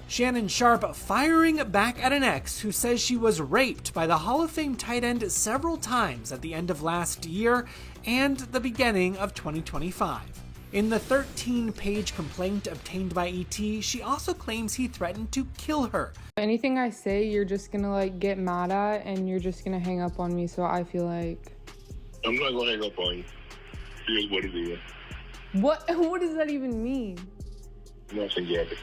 Shannon Sharpe firing back at an ex who says she was raped by the Hall of Fame tight end several times at the end of last year and the beginning of 2025. In the 13-page complaint obtained by ET, she also claims he threatened to kill her. Anything I say, you're just gonna get mad at and you're just gonna hang up on me, so I feel like... I'm not gonna hang up on you. Here's what it is. What does that even mean? Nothing, Gabby.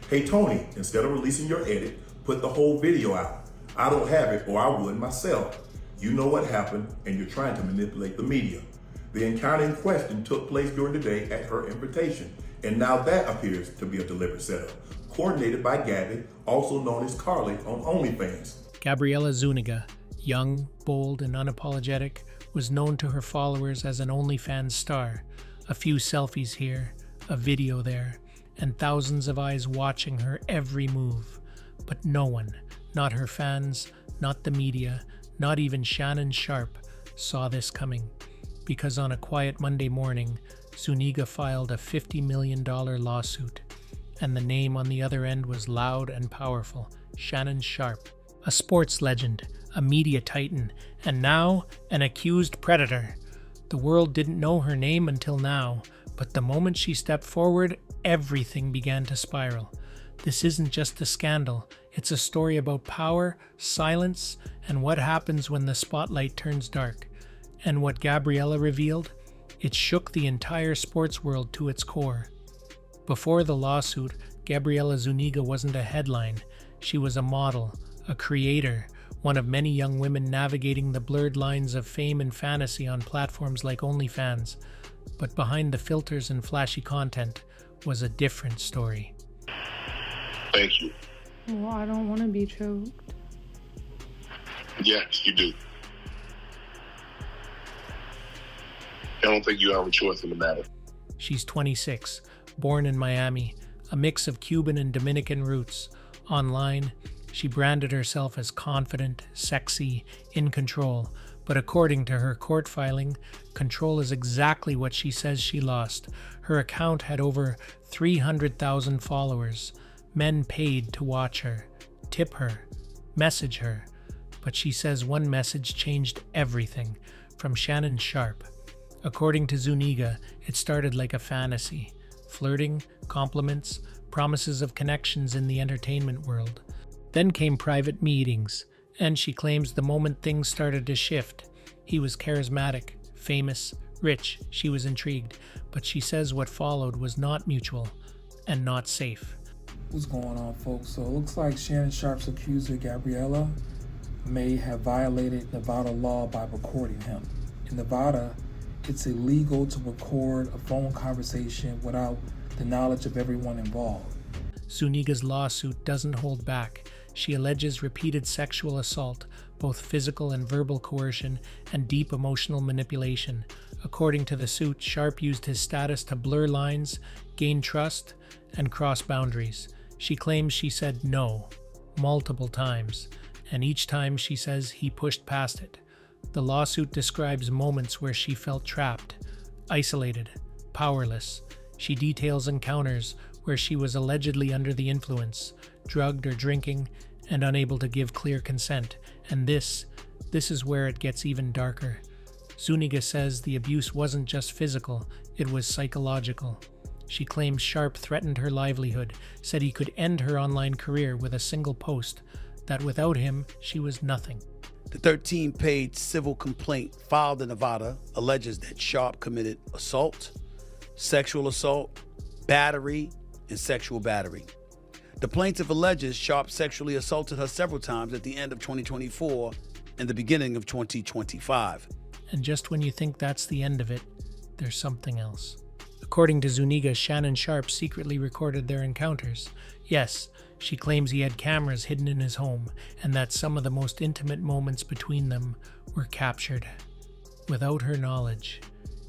Hey Tony, instead of releasing your edit, put the whole video out. I don't have it, or I would myself. You know what happened, and you're trying to manipulate the media. The encounter in question took place during the day at her invitation, and now that appears to be a deliberate setup, coordinated by Gabby, also known as Carly on OnlyFans. Gabriella Zuniga, young, bold, and unapologetic, was known to her followers as an OnlyFans star. A few selfies here, a video there, and thousands of eyes watching her every move. But no one, not her fans, not the media, not even Shannon Sharpe, saw this coming. Because on a quiet Monday morning, Zuniga filed a $50 million lawsuit. And the name on the other end was loud and powerful, Shannon Sharpe. A sports legend, a media titan, and now an accused predator. The world didn't know her name until now, but the moment she stepped forward, everything began to spiral. This isn't just a scandal, it's a story about power, silence, and what happens when the spotlight turns dark. And what Gabriella revealed? It shook the entire sports world to its core. Before the lawsuit, Gabriella Zuniga wasn't a headline. She was a model, a creator, one of many young women navigating the blurred lines of fame and fantasy on platforms like OnlyFans. But behind the filters and flashy content was a different story. Thank you. Well, I don't want to be choked. Yes, you do. I don't think you have a choice in the matter. She's 26, born in Miami, a mix of Cuban and Dominican roots. Online, she branded herself as confident, sexy, in control. But according to her court filing, control is exactly what she says she lost. Her account had over 300,000 followers. Men paid to watch her, tip her, message her. But she says one message changed everything, from Shannon Sharpe. According to Zuniga, it started like a fantasy. Flirting, compliments, promises of connections in the entertainment world. Then came private meetings, and she claims the moment things started to shift. He was charismatic, famous, rich. She was intrigued, but she says what followed was not mutual and not safe. What's going on, folks? So it looks like Shannon Sharpe's accuser, Gabriella, may have violated Nevada law by recording him. In Nevada, it's illegal to record a phone conversation without the knowledge of everyone involved. Zuniga's lawsuit doesn't hold back. She alleges repeated sexual assault, both physical and verbal coercion, and deep emotional manipulation. According to the suit, Sharpe used his status to blur lines, gain trust, and cross boundaries. She claims she said no multiple times, and each time she says he pushed past it. The lawsuit describes moments where she felt trapped, isolated, powerless. She details encounters where she was allegedly under the influence, drugged or drinking, and unable to give clear consent. And this is where it gets even darker. Zuniga says the abuse wasn't just physical, it was psychological. She claims Sharpe threatened her livelihood, said he could end her online career with a single post, that without him, she was nothing. The 13-page civil complaint filed in Nevada alleges that Sharpe committed assault, sexual assault, battery, and sexual battery. The plaintiff alleges Sharpe sexually assaulted her several times at the end of 2024 and the beginning of 2025. And just when you think that's the end of it, there's something else. According to Zuniga, Shannon Sharpe secretly recorded their encounters. Yes, she claims he had cameras hidden in his home, and that some of the most intimate moments between them were captured. Without her knowledge,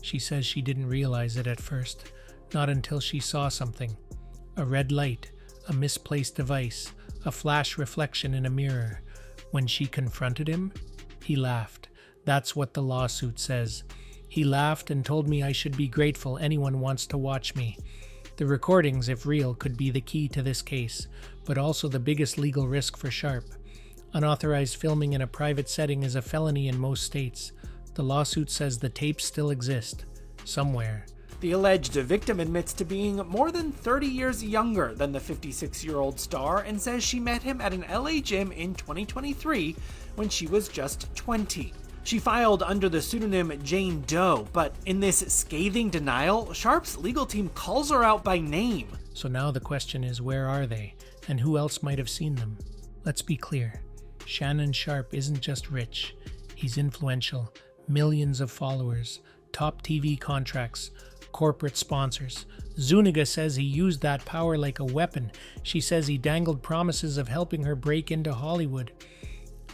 she says she didn't realize it at first, not until she saw something. A red light, a misplaced device, a flash reflection in a mirror. When she confronted him, he laughed. That's what the lawsuit says. He laughed and told me I should be grateful anyone wants to watch me. The recordings, if real, could be the key to this case, but also the biggest legal risk for Sharpe. Unauthorized filming in a private setting is a felony in most states. The lawsuit says the tapes still exist, somewhere. The alleged victim admits to being more than 30 years younger than the 56-year-old star and says she met him at an LA gym in 2023 when she was just 20. She filed under the pseudonym Jane Doe, but in this scathing denial, Sharpe's legal team calls her out by name. So now the question is, where are they, and who else might have seen them? Let's be clear. Shannon Sharpe isn't just rich. He's influential, millions of followers, top TV contracts, corporate sponsors. Zuniga says he used that power like a weapon. She says he dangled promises of helping her break into Hollywood.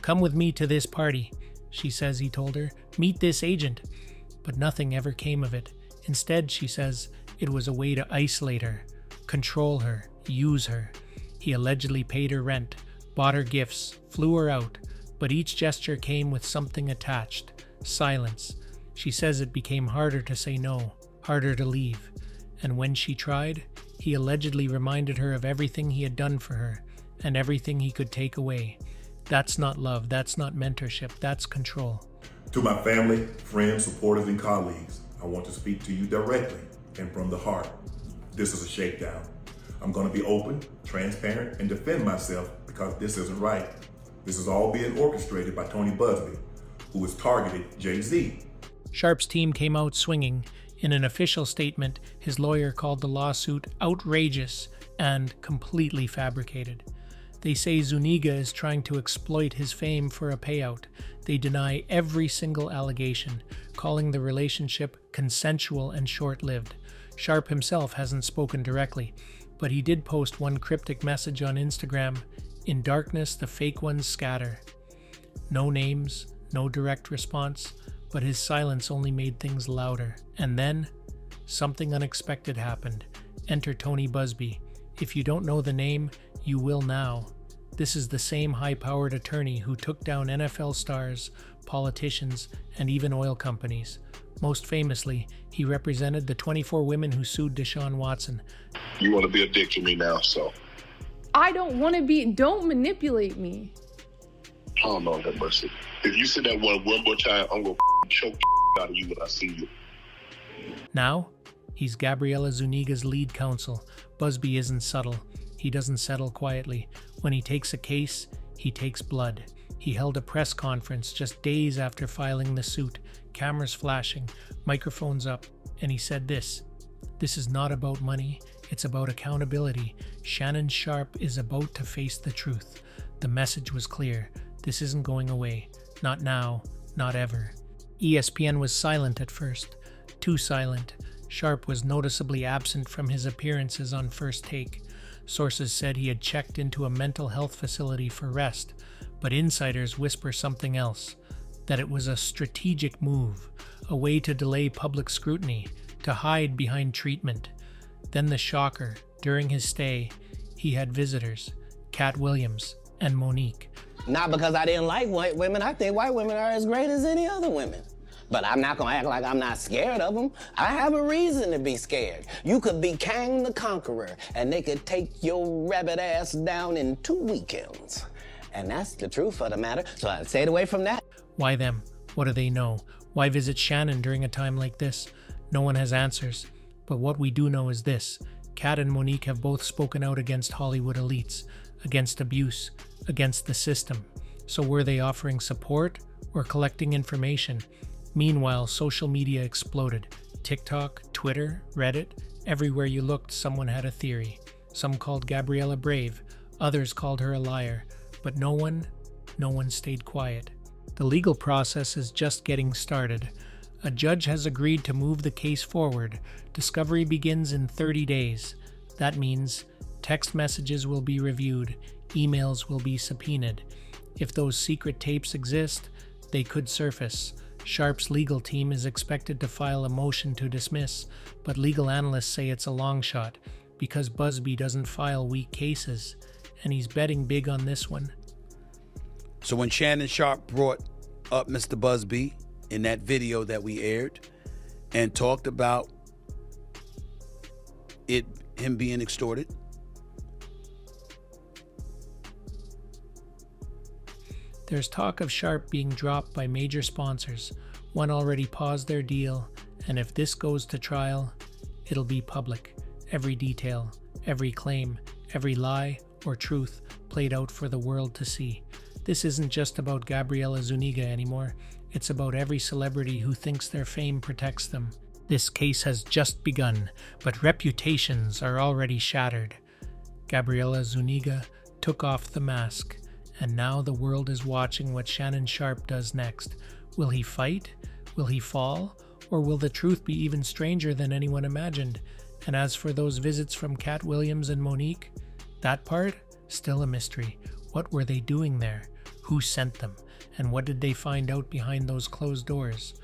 "Come with me to this party," she says he told her. "Meet this agent." But nothing ever came of it. Instead, she says, it was a way to isolate her, control her, use her. He allegedly paid her rent, bought her gifts, flew her out, but each gesture came with something attached: silence. She says it became harder to say no, harder to leave. And when she tried, he allegedly reminded her of everything he had done for her and everything he could take away. That's not love, that's not mentorship, that's control. To my family, friends, supporters, and colleagues, I want to speak to you directly and from the heart. This is a shakedown. I'm going to be open, transparent, and defend myself because this isn't right. This is all being orchestrated by Tony Buzbee, who has targeted Jay-Z. Sharpe's team came out swinging. In an official statement, his lawyer called the lawsuit outrageous and completely fabricated. They say Zuniga is trying to exploit his fame for a payout. They deny every single allegation, calling the relationship consensual and short-lived. Sharpe himself hasn't spoken directly, but he did post one cryptic message on Instagram: "In darkness, the fake ones scatter." No names, no direct response, but his silence only made things louder. And then, something unexpected happened. Enter Tony Buzbee. If you don't know the name, you will now. This is the same high-powered attorney who took down NFL stars, politicians, and even oil companies. Most famously, he represented the 24 women who sued Deshaun Watson. You want to be a dick to me now, so. I don't want to be, don't manipulate me. Oh, Lord have mercy. If you say that one more time, I'm going to choke the out of you when I see you. Now, he's Gabriella Zuniga's lead counsel. Buzbee isn't subtle. He doesn't settle quietly. When he takes a case, he takes blood. He held a press conference just days after filing the suit, cameras flashing, microphones up, and he said this: "This is not about money, it's about accountability. Shannon Sharpe is about to face the truth." The message was clear. This isn't going away. Not now, not ever. ESPN was silent at first. Too silent. Sharpe was noticeably absent from his appearances on First Take. Sources said he had checked into a mental health facility for rest, but insiders whisper something else: that it was a strategic move, a way to delay public scrutiny, to hide behind treatment. Then the shocker: during his stay, he had visitors, Katt Williams and Mo'Nique. Not because I didn't like white women. I think white women are as great as any other women. But I'm not gonna act like I'm not scared of them. I have a reason to be scared. You could be Kang the Conqueror, and they could take your rabbit ass down in 2 weekends. And that's the truth of the matter, so I stayed away from that. Why them? What do they know? Why visit Shannon during a time like this? No one has answers. But what we do know is this: Katt and Mo'Nique have both spoken out against Hollywood elites, against abuse, against the system. So were they offering support or collecting information? Meanwhile, social media exploded. TikTok, Twitter, Reddit, everywhere you looked, someone had a theory. Some called Gabriella brave, others called her a liar, but no one stayed quiet. The legal process is just getting started. A judge has agreed to move the case forward. Discovery begins in 30 days. That means text messages will be reviewed, emails will be subpoenaed. If those secret tapes exist, they could surface. Sharpe's legal team is expected to file a motion to dismiss, but legal analysts say it's a long shot because Buzbee doesn't file weak cases, and he's betting big on this one. So when Shannon Sharpe brought up Mr. Buzbee in that video that we aired and talked about it, him being extorted. There's talk of Sharpe being dropped by major sponsors. One already paused their deal, and if this goes to trial, it'll be public. Every detail, every claim, every lie or truth played out for the world to see. This isn't just about Gabriella Zuniga anymore. It's about every celebrity who thinks their fame protects them. This case has just begun, but reputations are already shattered. Gabriella Zuniga took off the mask, and now the world is watching what Shannon Sharpe does next. Will he fight? Will he fall? Or will the truth be even stranger than anyone imagined? And as for those visits from Katt Williams and Mo'Nique, that part, still a mystery. What were they doing there? Who sent them? And what did they find out behind those closed doors?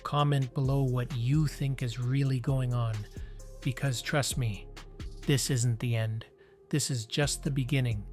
Comment below what you think is really going on. Because trust me, this isn't the end. This is just the beginning.